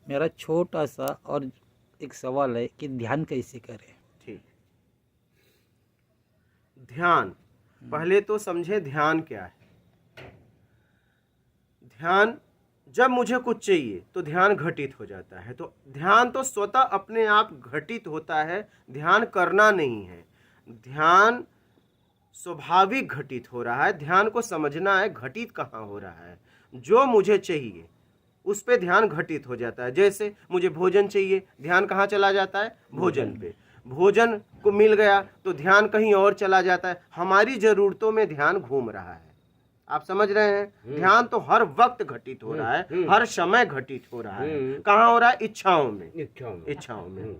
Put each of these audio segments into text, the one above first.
मेरा छोटा सा और एक सवाल है कि ध्यान कैसे करें। ठीक। ध्यान, पहले तो समझे ध्यान क्या है। ध्यान, जब मुझे कुछ चाहिए तो ध्यान घटित हो जाता है। तो ध्यान तो स्वतः अपने आप घटित होता है, ध्यान करना नहीं है। ध्यान स्वाभाविक घटित हो रहा है। ध्यान को समझना है घटित कहाँ हो रहा है। जो मुझे चाहिए उस पे ध्यान घटित हो जाता है। जैसे मुझे भोजन चाहिए, ध्यान कहाँ चला जाता है? भोजन पे। भोजन को मिल गया तो ध्यान कहीं और चला जाता है। हमारी जरूरतों में ध्यान घूम रहा है। आप समझ रहे हैं? ध्यान तो हर वक्त घटित हो रहा है, हर समय घटित हो रहा है। कहाँ हो रहा है? इच्छाओं में। इच्छाओं में।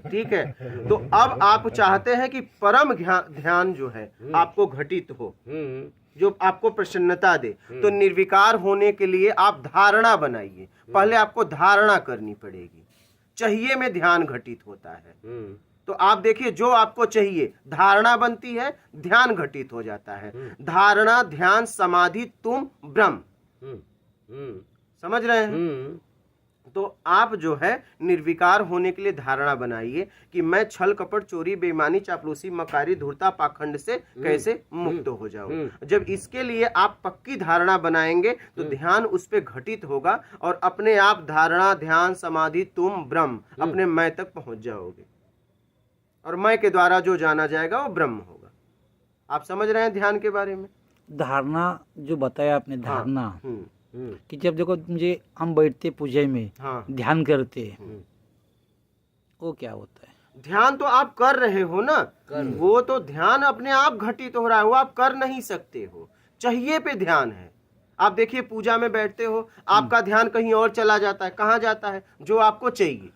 ठीक है। तो अब आप चाहते हैं कि परम ध्यान जो है आपको घटित हो, जो आपको प्रसन्नता दे। तो निर्विकार होने के लिए आप धारणा बनाइए। पहले आपको धारणा करनी पड़ेगी। चाहिए में ध्यान घटित होता है। तो आप देखिए, जो आपको चाहिए धारणा बनती है, ध्यान घटित हो जाता है। धारणा, ध्यान, समाधि, तुम, ब्रह्म। समझ रहे हैं? तो आप जो है निर्विकार होने के लिए धारणा बनाइए कि मैं छल कपट चोरी बेईमानी चापलूसी मकारी धूर्ता पाखंड से कैसे मुक्त हो जाऊं। जब इसके लिए आप पक्की धारणा बनाएंगे तो ध्यान उस पे घटित होगा और अपने आप धारणा, ध्यान, समाधि, तुम, ब्रह्म, अपने मैं तक पहुंच जाओगे। और मैं के द्वारा जो जाना जाएगा वो ब्रह्म होगा। आप समझ रहे हैं ध्यान के बारे में? धारणा जो बताया आपने, धारणा हाँ। कि जब देखो मुझे हम बैठते पूजा में, हाँ। ध्यान करते, वो क्या होता है? ध्यान तो आप कर रहे हो ना, वो तो ध्यान अपने आप घटित हो रहा है, वो आप कर नहीं सकते हो। चाहिए पे ध्यान है। आप देखिए, पूजा में बैठते हो, आपका ध्यान कहीं और चला जाता है। कहाँ जाता है? जो आपको चाहिए।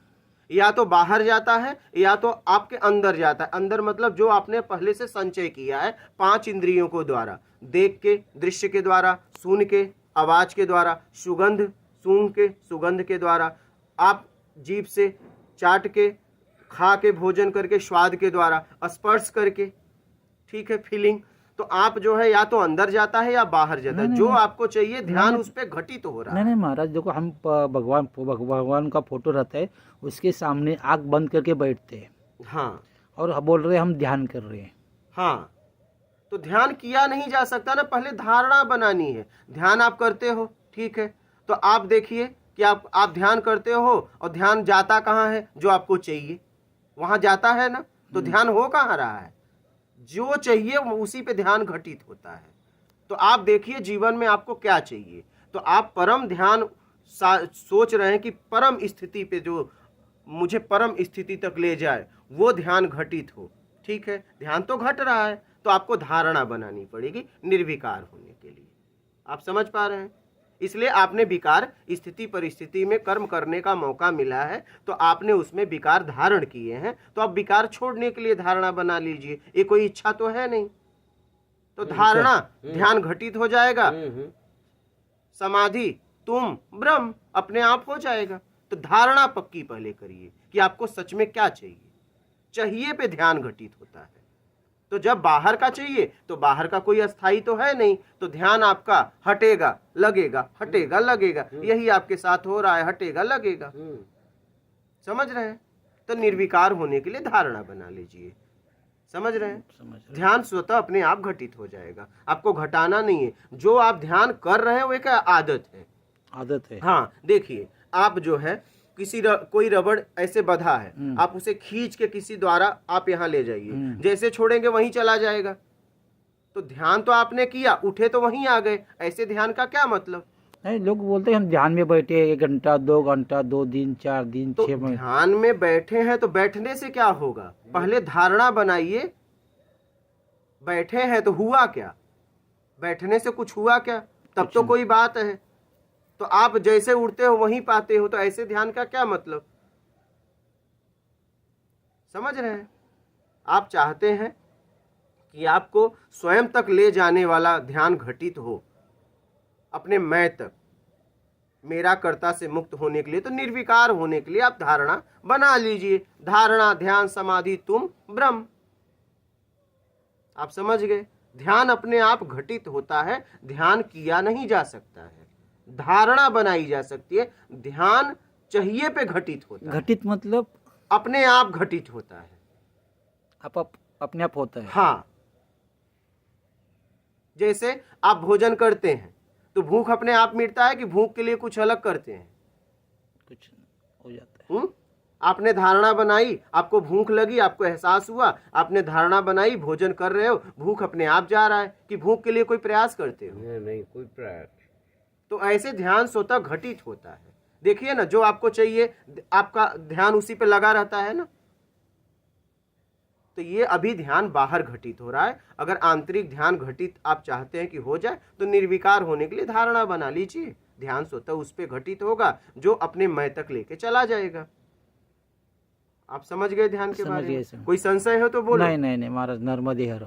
या तो बाहर जाता है या तो आपके अंदर जाता है। अंदर मतलब जो आपने पहले से संचय किया है 5 इंद्रियों को द्वारा, देख के, दृश्य के द्वारा, सुन के, आवाज के द्वारा, सुगंध सूंघ के, सुगंध के द्वारा, आप जीभ से चाट के, खा के, भोजन करके, स्वाद के द्वारा, स्पर्श करके, ठीक है, फीलिंग। तो आप जो है या तो अंदर जाता है या बाहर जाता है। जो आपको चाहिए ध्यान उस पे घटित हो रहा है। नहीं महाराज, देखो हम भगवान का फोटो रहता है, उसके सामने आंख बंद करके बैठते हैं। हाँ। और बोल रहे हैं हम ध्यान कर रहे हैं। हाँ, तो ध्यान किया नहीं जा सकता ना, पहले धारणा बनानी है। ध्यान आप करते हो, ठीक है, तो आप देखिए कि आप ध्यान करते हो और ध्यान जाता कहाँ है? जो आपको चाहिए वहां जाता है ना। तो ध्यान हो कहाँ रहा है? जो चाहिए उसी पे ध्यान घटित होता है। तो आप देखिए जीवन में आपको क्या चाहिए, तो आप परम ध्यान सोच रहे हैं कि परम स्थिति पे, जो मुझे परम स्थिति तक ले जाए, वो ध्यान घटित हो। ठीक है, ध्यान तो घट रहा है, तो आपको धारणा बनानी पड़ेगी निर्विकार होने के लिए। आप समझ पा रहे हैं? इसलिए आपने विकार स्थिति परिस्थिति में कर्म करने का मौका मिला है, तो आपने उसमें विकार धारण किए हैं। तो अब विकार छोड़ने के लिए धारणा बना लीजिए। ये कोई इच्छा तो है नहीं। तो धारणा, ध्यान घटित हो जाएगा, समाधि, तुम, ब्रह्म अपने आप हो जाएगा। तो धारणा पक्की पहले करिए कि आपको सच में क्या चाहिए। चाहिए पे ध्यान घटित होता है। तो जब बाहर का चाहिए तो बाहर का कोई अस्थाई तो है नहीं, तो ध्यान आपका हटेगा लगेगा, हटेगा लगेगा। यही आपके साथ हो रहा है, हटेगा लगेगा। समझ रहे हैं? तो निर्विकार होने के लिए धारणा बना लीजिए। समझ रहे हैं? ध्यान स्वतः अपने आप घटित हो जाएगा, आपको घटाना नहीं है। जो आप ध्यान कर रहे हैं वो एक आदत है। आदत है। हाँ, देखिए, आप जो है कोई रबड़ ऐसे बंधा है, आप उसे खींच के किसी द्वारा आप यहाँ ले जाइए, जैसे छोड़ेंगे वहीं चला जाएगा। तो ध्यान तो आपने किया, उठे तो वहीं आ गए। ऐसे ध्यान का क्या मतलब? नहीं, लोग बोलते हैं हम ध्यान में बैठे 1 घंटा 2 घंटा 2 दिन 4 दिन तो 6 महीने। ध्यान में बैठे हैं तो बैठने से क्या होगा? पहले धारणा बनाइए। बैठे हैं तो हुआ क्या? बैठने से कुछ हुआ क्या? तब तो कोई बात है। तो आप जैसे उड़ते हो वहीं पाते हो, तो ऐसे ध्यान का क्या मतलब? समझ रहे हैं? आप चाहते हैं कि आपको स्वयं तक ले जाने वाला ध्यान घटित हो, अपने मैं तक, मेरा कर्ता से मुक्त होने के लिए, तो निर्विकार होने के लिए आप धारणा बना लीजिए। धारणा, ध्यान, समाधि, तुम, ब्रह्म। आप समझ गए? ध्यान अपने आप घटित होता है, ध्यान किया नहीं जा सकता है, धारणा बनाई जा सकती है। ध्यान चाहिए पे घटित होता है। घटित मतलब अपने आप घटित होता है। अपने आप होता है। हाँ, जैसे आप भोजन करते हैं तो भूख अपने आप मिटता है कि भूख के लिए कुछ अलग करते हैं? कुछ हो जाता है। आपने धारणा बनाई, आपको भूख लगी, आपको एहसास हुआ, आपने धारणा बनाई, भोजन कर रहे हो, भूख अपने आप जा रहा है कि भूख के लिए कोई प्रयास करते हो? नहीं, कोई प्रयास। तो ऐसे ध्यान स्वतः घटित होता है। देखिए ना, जो आपको चाहिए आपका ध्यान उसी पे लगा रहता है ना। तो ये अभी ध्यान बाहर घटित हो रहा है। अगर आंतरिक ध्यान घटित आप चाहते हैं कि हो जाए तो निर्विकार होने के लिए धारणा बना लीजिए। ध्यान स्वतः उस पे घटित होगा जो अपने मैं तक लेके चला जाएगा। आप समझ गए ध्यान के बारे में? कोई संशय हो तो बोलो। नहीं महाराज, नर्मदे हर।